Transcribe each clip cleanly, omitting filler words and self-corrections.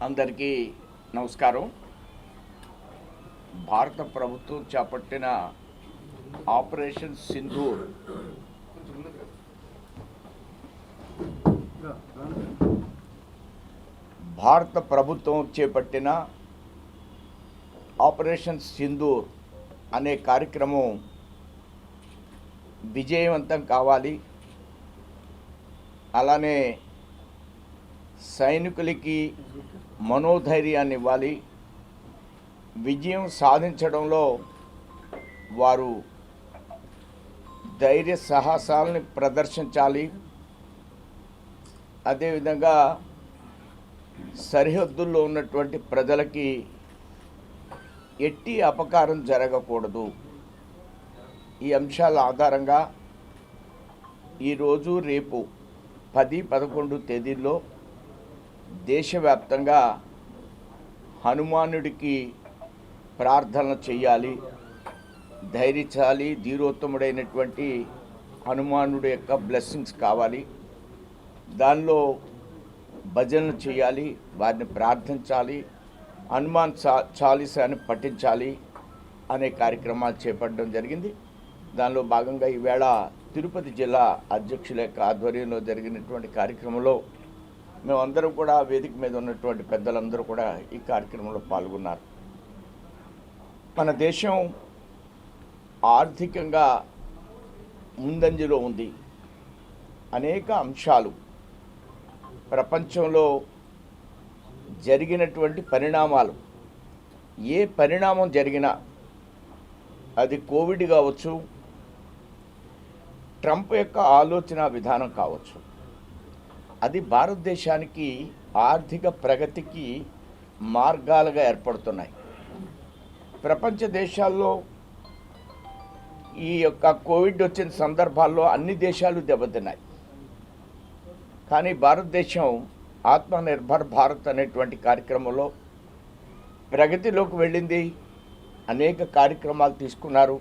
అందరికీ నమస్కారం. భారత ప్రభుత్వం చేపట్టిన ఆపరేషన్ సింధూర్ భారత ప్రభుత్వం చేపట్టిన ఆపరేషన్ సింధూర్ అనే కార్యక్రమం విజయవంతం కావాలి. అలానే సైనికులకి మనోధైర్యాన్ని ఇవ్వాలి. విజయం సాధించడంలో వారు ధైర్య సాహసాలని ప్రదర్శించాలి. అదేవిధంగా సరిహద్దుల్లో ఉన్నటువంటి ప్రజలకి ఎట్టి అపకారం జరగకూడదు. ఈ అంశాల ఆధారంగా ఈరోజు రేపు 10-11 తేదీల్లో దేశవ్యాప్తంగా హనుమానుడికి ప్రార్థనలు చేయాలి, ధైర్యశాలి ధీరోత్తముడైనటువంటి హనుమానుడి యొక్క బ్లెస్సింగ్స్ కావాలి. దానిలో భజనలు చేయాలి, వారిని ప్రార్థించాలి, హనుమాన్ చాలీసాని పఠించాలి అనే కార్యక్రమాలు చేపట్టడం జరిగింది. దానిలో భాగంగా ఈవేళ తిరుపతి జిల్లా అధ్యక్షుల యొక్క ఆధ్వర్యంలో జరిగినటువంటి కార్యక్రమంలో మేమందరం కూడా వేదిక మీద ఉన్నటువంటి పెద్దలందరూ కూడా ఈ కార్యక్రమంలో పాల్గొన్నారు. మన దేశం ఆర్థికంగా ముందంజలో ఉంది. అనేక అంశాలు ప్రపంచంలో జరిగినటువంటి పరిణామాలు, ఏ పరిణామం జరిగినా అది కోవిడ్ కావచ్చు, ట్రంప్ యొక్క ఆలోచన విధానం కావచ్చు, అది భారతదేశానికి ఆర్థిక ప్రగతికి మార్గాలుగా ఏర్పడుతున్నాయి. ప్రపంచ దేశాల్లో ఈ యొక్క కోవిడ్ వచ్చిన సందర్భాల్లో అన్ని దేశాలు దెబ్బతిన్నాయి. కానీ భారతదేశం ఆత్మనిర్భర్ భారత్ అనేటువంటి కార్యక్రమంలో ప్రగతిలోకి వెళ్ళింది. అనేక కార్యక్రమాలు తీసుకున్నారు.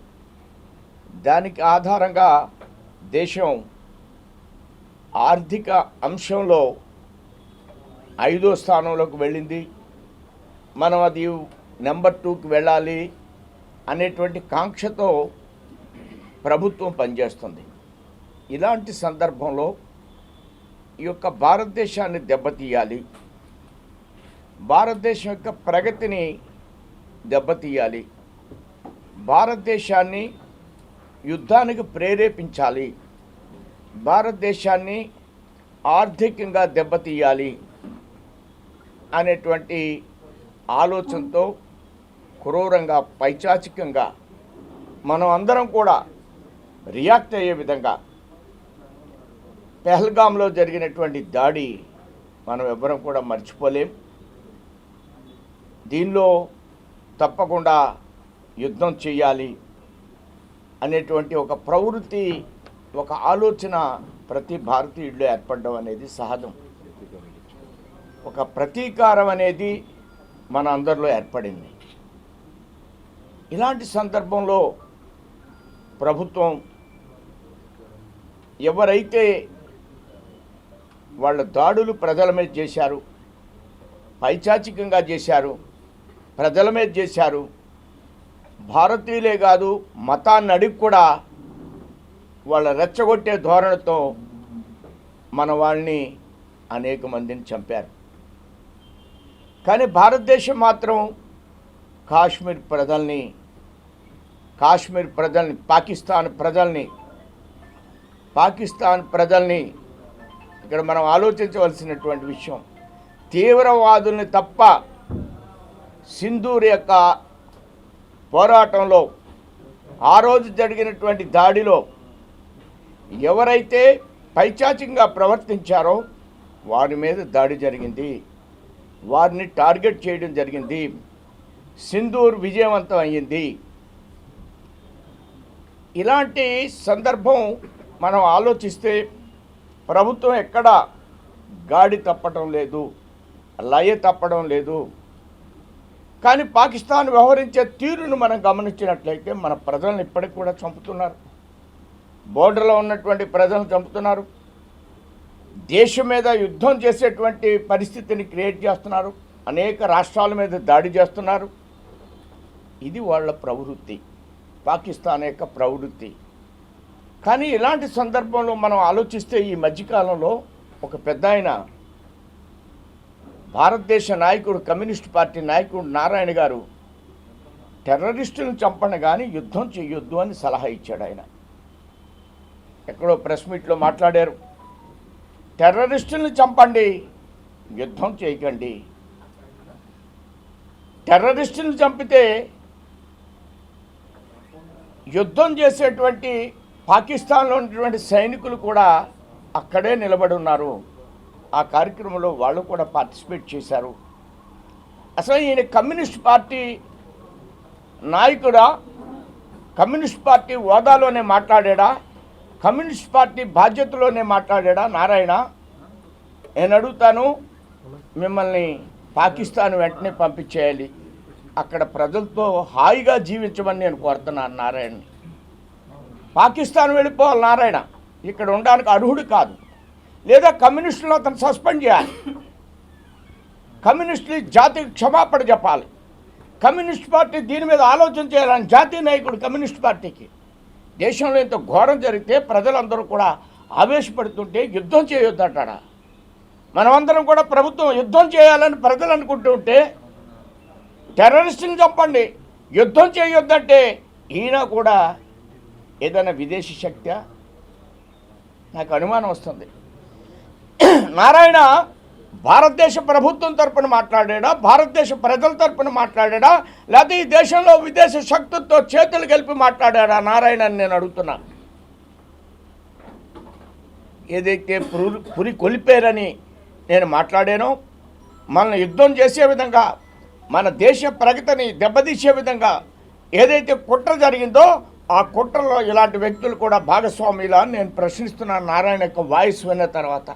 దానికి ఆధారంగా దేశం ఆర్థిక అంశంలో 5వ స్థానంలోకి వెళ్ళింది. మనం అది నెంబర్ 2కి వెళ్ళాలి అనేటువంటి కాంక్షతో ప్రభుత్వం పనిచేస్తుంది. ఇలాంటి సందర్భంలో ఈ యొక్క భారతదేశాన్ని దెబ్బతీయాలి, భారతదేశం యొక్క ప్రగతిని దెబ్బతీయాలి, భారతదేశాన్ని యుద్ధానికి ప్రేరేపించాలి, భారతదేశాన్ని ఆర్థికంగా దెబ్బతీయాలి అనేటువంటి ఆలోచనతో క్రూరంగా పైచాచికంగా మనం అందరం కూడా రియాక్ట్ అయ్యే విధంగా పెహల్గాంలో జరిగినటువంటి దాడి మనం ఎవ్వరం కూడా మర్చిపోలేం. దీనిలో తప్పకుండా యుద్ధం చేయాలి అనేటువంటి ఒక ప్రవృత్తి, ఒక ఆలోచన ప్రతి భారతీయుడిలో ఏర్పడడం అనేది సహజం. ఒక ప్రతీకారం అనేది మన అందరిలో ఏర్పడింది. ఇలాంటి సందర్భంలో ప్రభుత్వం ఎవరైతే వాళ్ళ దాడులు ప్రజల మీద చేశారు, పైచాచికంగా చేశారు, ప్రజల మీద చేశారు, భారతీయులే కాదు మతాన్ని అడిగి కూడా వాళ్ళ రెచ్చగొట్టే ధోరణితో మన వాళ్ళని అనేక మందిని చంపారు. కానీ భారతదేశం మాత్రం కాశ్మీర్ ప్రజల్ని పాకిస్తాన్ ప్రజల్ని ఇక్కడ మనం ఆలోచించవలసినటువంటి విషయం, తీవ్రవాదుల్ని తప్ప సింధూర్ యొక్క పోరాటంలో ఆ రోజు జరిగినటువంటి దాడిలో ఎవరైతే పైచాచికంగా ప్రవర్తించారో వారి మీద దాడి జరిగింది, వారిని టార్గెట్ చేయడం జరిగింది. సింధూర్ విజయవంతం అయ్యింది. ఇలాంటి సందర్భం మనం ఆలోచిస్తే ప్రభుత్వం ఎక్కడ గాడి తప్పడం లేదు, లయ తప్పడం లేదు. కానీ పాకిస్తాన్ వ్యవహరించే తీరును మనం గమనించినట్లయితే మన ప్రజలను ఇప్పటికి కూడా చంపుతున్నారు. బోర్డర్లో ఉన్నటువంటి ప్రజలను చంపుతున్నారు. దేశం మీద యుద్ధం చేసేటువంటి పరిస్థితిని క్రియేట్ చేస్తున్నారు. అనేక రాష్ట్రాల మీద దాడి చేస్తున్నారు. ఇది వాళ్ళ ప్రవృత్తి, పాకిస్తాన్ యొక్క ప్రవృత్తి. కానీ ఇలాంటి సందర్భంలో మనం ఆలోచిస్తే ఈ మధ్యకాలంలో ఒక పెద్ద ఆయన భారతదేశ నాయకుడు, కమ్యూనిస్ట్ పార్టీ నాయకుడు నారాయణ గారు టెర్రరిస్టులను చంపండి కానీ యుద్ధం చేయొద్దు అని సలహా ఇచ్చాడు. ఆయన ఎక్కడో ప్రెస్ మీట్లో మాట్లాడారు. టెర్రరిస్టులను చంపండి, యుద్ధం చేయకండి. టెర్రరిస్టులను చంపితే యుద్ధం చేసేటువంటి పాకిస్తాన్లో ఉన్నటువంటి సైనికులు కూడా అక్కడే నిలబడి ఉన్నారు. ఆ కార్యక్రమంలో వాళ్ళు కూడా పార్టిసిపేట్ చేశారు. అసలు ఈయన కమ్యూనిస్ట్ పార్టీ నాయకుడా, కమ్యూనిస్ట్ పార్టీ హోదాలోనే మాట్లాడా, కమ్యూనిస్ట్ పార్టీ బాధ్యతలోనే మాట్లాడా నారాయణ? నేను అడుగుతాను, మిమ్మల్ని పాకిస్తాన్ వెంటనే పంపించేయాలి, అక్కడ ప్రజలతో హాయిగా జీవించమని నేను కోరుతున్నాను నారాయణని. పాకిస్తాన్ వెళ్ళిపోవాలి నారాయణ, ఇక్కడ ఉండడానికి అర్హుడు కాదు. లేదా కమ్యూనిస్టులను అతను సస్పెండ్ చేయాలి, కమ్యూనిస్టులు జాతికి క్షమాపణ చెప్పాలి, కమ్యూనిస్ట్ పార్టీ దీని మీద ఆలోచన చేయాలని జాతీయ నాయకుడు కమ్యూనిస్ట్ పార్టీకి. దేశంలో ఇంత ఘోరం జరిగితే ప్రజలందరూ కూడా ఆవేశపడుతుంటే యుద్ధం చేయొద్దంటాడా? మనమందరం కూడా ప్రభుత్వం యుద్ధం చేయాలని ప్రజలు అనుకుంటూ ఉంటే టెర్రరిస్టుని చంపండి, యుద్ధం చేయొద్దంటే ఈయన కూడా ఏదైనా విదేశీ శక్తి? నాకు అనుమానం వస్తుంది. నారాయణ భారతదేశ ప్రభుత్వం తరపున మాట్లాడా, భారతదేశ ప్రజల తరపున మాట్లాడా, లేకపోతే ఈ దేశంలో విదేశ శక్తులతో చేతులు కలిపి మాట్లాడా నారాయణ అని నేను అడుగుతున్నా. ఏదైతే పురి కొలిపేరని నేను మాట్లాడానో, మనల్ని యుద్ధం చేసే విధంగా, మన దేశ ప్రగతిని దెబ్బతీసే విధంగా ఏదైతే కుట్ర జరిగిందో ఆ కుట్రలో ఇలాంటి వ్యక్తులు కూడా భాగస్వాములా అని నేను ప్రశ్నిస్తున్నాను. నారాయణ యొక్క వాయిస్ విన్న తర్వాత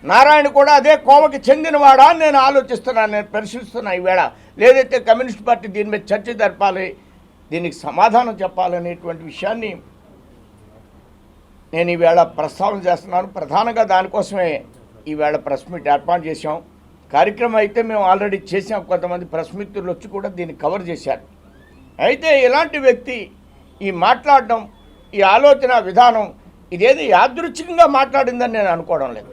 నారాయణ కూడా అదే కోవకి చెందినవాడా అని నేను ఆలోచిస్తున్నాను, నేను ప్రశ్నిస్తున్నా ఈవేళ. లేదైతే కమ్యూనిస్ట్ పార్టీ దీని మీద చర్చ జరపాలి, దీనికి సమాధానం చెప్పాలనేటువంటి విషయాన్ని నేను ఈవేళ ప్రస్తావన చేస్తున్నాను. ప్రధానంగా దానికోసమే ఈవేళ ప్రెస్ మీట్ ఏర్పాటు చేశాం. కార్యక్రమం అయితే మేము ఆల్రెడీ చేసాం, కొంతమంది ప్రెస్ మిత్రులు వచ్చి కూడా దీన్ని కవర్ చేశారు. అయితే ఇలాంటి వ్యక్తి ఈ మాట్లాడడం, ఈ ఆలోచన విధానం ఇదేది యాదృచ్ఛికంగా మాట్లాడిందని నేను అనుకోవడం లేదు.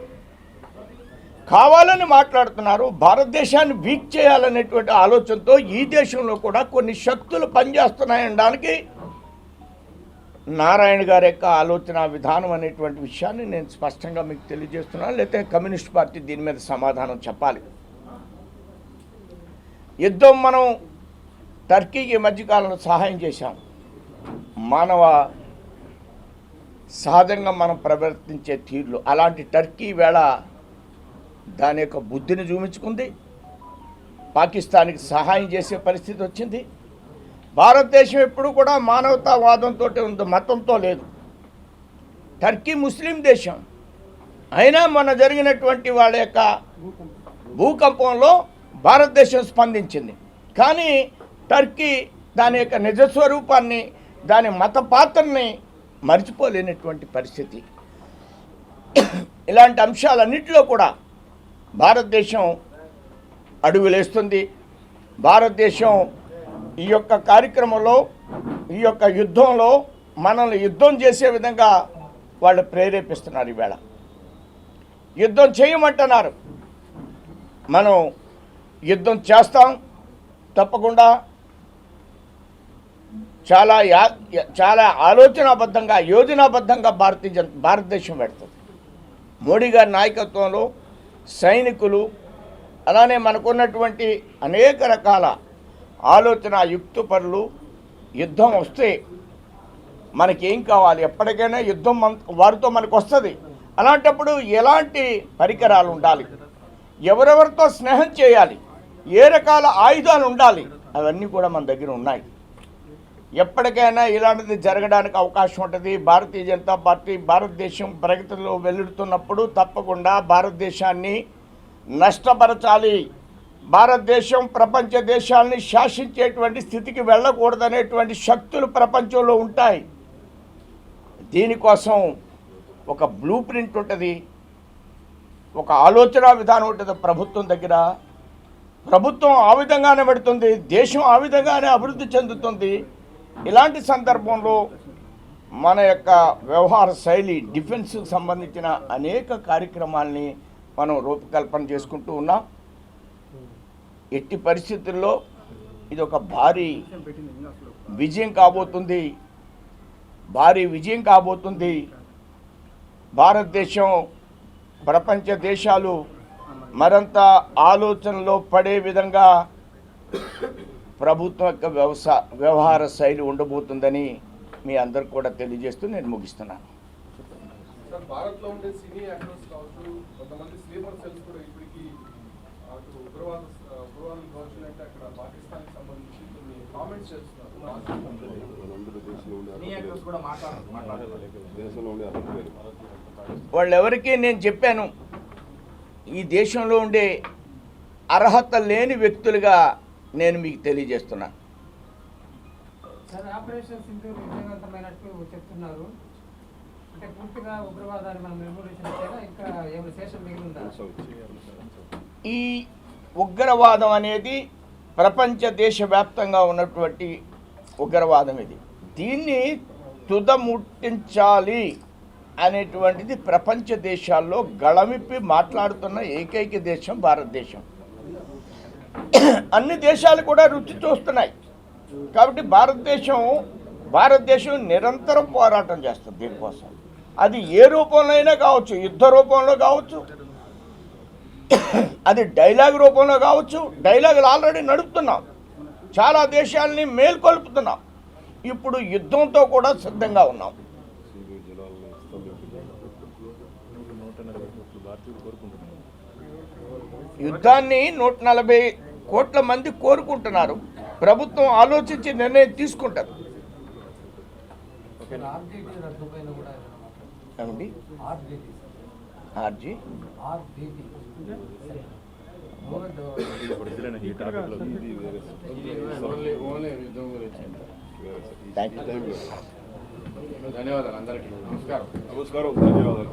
కావాలని మాట్లాడుతున్నారు. భారతదేశాన్ని వీక్ చేయాలనేటువంటి ఆలోచనతో ఈ దేశంలో కూడా కొన్ని శక్తులు పనిచేస్తున్నాయనడానికి నారాయణ గారి యొక్క ఆలోచన విధానం అనేటువంటి విషయాన్ని నేను స్పష్టంగా మీకు తెలియజేస్తున్నాను. లేకపోతే కమ్యూనిస్ట్ పార్టీ దీని మీద సమాధానం చెప్పాలి. యుద్ధం మనం టర్కీకి మధ్యకాలంలో సహాయం చేశాం. మానవ సహజంగా మనం ప్రవర్తించే తీరులో అలాంటి టర్కీ వేళ దాని యొక్క బుద్ధిని చూపించుకుంది, పాకిస్తాన్కి సహాయం చేసే పరిస్థితి వచ్చింది. భారతదేశం ఎప్పుడు కూడా మానవతావాదంతో ఉంది, మతంతో లేదు. టర్కీ ముస్లిం దేశం అయినా మొన్న జరిగినటువంటి వాళ్ళ యొక్క భూకంపంలో భారతదేశం స్పందించింది. కానీ టర్కీ దాని యొక్క నిజస్వరూపాన్ని, దాని మత పాత్రని మర్చిపోలేనటువంటి పరిస్థితి. ఇలాంటి అంశాలన్నింటిలో కూడా భారతదేశం అడుగులేస్తుంది. భారతదేశం ఈ యొక్క కార్యక్రమంలో, ఈ యొక్క యుద్ధంలో మనల్ని యుద్ధం చేసే విధంగా వాళ్ళు ప్రేరేపిస్తున్నారు. ఈవేళ యుద్ధం చేయమంటున్నారు. మనం యుద్ధం చేస్తాం తప్పకుండా. చాలా ఆలోచనాబద్ధంగా, యోజనాబద్ధంగా భారతదేశం పెడుతుంది. మోడీ గారి నాయకత్వంలో సైనికులు, అలానే మనకున్నటువంటి అనేక రకాల ఆలోచన యుక్తపరులు, యుద్ధం వస్తే మనకేం కావాలి, ఎప్పటికైనా యుద్ధం వారితో మనకు వస్తుంది. అలాంటప్పుడు ఎలాంటి పరికరాలు ఉండాలి, ఎవరెవరితో స్నేహం చేయాలి, ఏ రకాల ఆయుధాలు ఉండాలి, అవన్నీ కూడా మన దగ్గర ఉన్నాయి. ఎప్పటికైనా ఇలాంటిది జరగడానికి అవకాశం ఉంటుంది. భారతీయ జనతా పార్టీ భారతదేశం ప్రగతిలో వెళ్తున్నప్పుడు తప్పకుండా భారతదేశాన్ని నష్టపరచాలి, భారతదేశం ప్రపంచ దేశాలని శాసించేటువంటి స్థితికి వెళ్ళకూడదనేటువంటి శక్తులు ప్రపంచంలో ఉంటాయి. దీనికోసం ఒక బ్లూ ప్రింట్ ఉంటుంది, ఒక ఆలోచన విధానం ఉంటుంది ప్రభుత్వం దగ్గర. ప్రభుత్వం ఆ విధంగానే పెడుతుంది, దేశం ఆ విధంగానే అభివృద్ధి చెందుతుంది. ఇలాంటి సందర్భంలో మన యొక్క వ్యవహార శైలి, డిఫెన్స్కి సంబంధించిన అనేక కార్యక్రమాల్ని మనం రూపకల్పన చేసుకుంటూ ఉన్నాం. ఎట్టి పరిస్థితుల్లో ఇది ఒక భారీ విజయం కాబోతుంది, భారీ విజయం కాబోతుంది. భారతదేశం ప్రపంచ దేశాలు మరింత ఆలోచనలో పడే విధంగా ప్రభుత్వం యొక్క వ్యవహార శైలి ఉండబోతుందని మీ అందరికి కూడా తెలియజేస్తూ నేను ముగిస్తున్నాను. భారత్లో ఉండే సినీ యాక్టర్స్ కావచ్చు, కొంతమంది స్లీపర్ సెల్స్ కూడా ఇప్పటికీ అటు ఉగ్రవాదం కావచ్చు, అంటే అక్కడ పాకిస్తాన్కి సంబంధించి కొన్ని కామెంట్స్ చేస్తున్నారు. వాళ్ళెవరికి నేను చెప్పాను, ఈ దేశంలో ఉండే అర్హత లేని వ్యక్తులుగా నేను మీకు తెలియజేస్తున్నాను. సార్, ఆపరేషన్ సింధూర్ విజయవంతమైనట్టు చెప్తున్నారు. అంటే పూర్తిగా ఉగ్రవాదాన్ని మనం నిర్మూలించిన ఇంకా ఏమైనా శేషం మిగిలిందా? ఈ ఉగ్రవాదం అనేది ప్రపంచ దేశవ్యాప్తంగా ఉన్నటువంటి ఉగ్రవాదం. దీన్ని తుదముట్టించాలి అనేటువంటిది ప్రపంచ దేశాల్లో గళమిప్పి మాట్లాడుతున్న ఏకైక దేశం భారతదేశం. అన్ని దేశాలు కూడా రుచి చూస్తున్నాయి. కాబట్టి భారతదేశం నిరంతరం పోరాటం చేస్తుంది దీనికోసం. అది ఏ రూపంలో అయినా కావచ్చు, యుద్ధ రూపంలో కావచ్చు, అది డైలాగ్ రూపంలో కావచ్చు. డైలాగులు ఆల్రెడీ నడుపుతున్నాం, చాలా దేశాలని మేల్కొల్పుతున్నాం. ఇప్పుడు యుద్ధంతో కూడా సిద్ధంగా ఉన్నాం. యుద్ధాన్ని 140 కోట్ల మంది కోరుకుంటున్నారు. ప్రభుత్వం ఆలోచించి నిర్ణయం తీసుకుంటారు. ఏమండి ఆర్జీ ధన్యవాదాలు అందరికీ. నమస్కారం. ధన్యవాదాలు.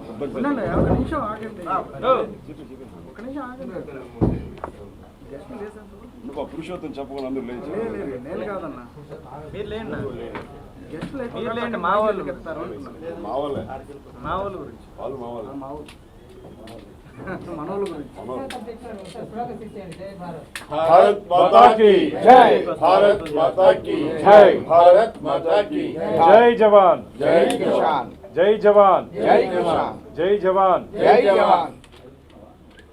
పురుషోత్తం చెప్పకుండా అందరూ లేదు. నేను కాదన్నా, మీరు లేండి. మా వాళ్ళే గురించి మనోళ్ళ గురించి. భారత్ మాతా కీ జై, భారత్ మాతా కీ జై, భారత్ మాతా కీ జై. జవాన్, జై కిసాన్, జై జవాన్, జై కిసాన్, జై జవాన్, జై జవాన్.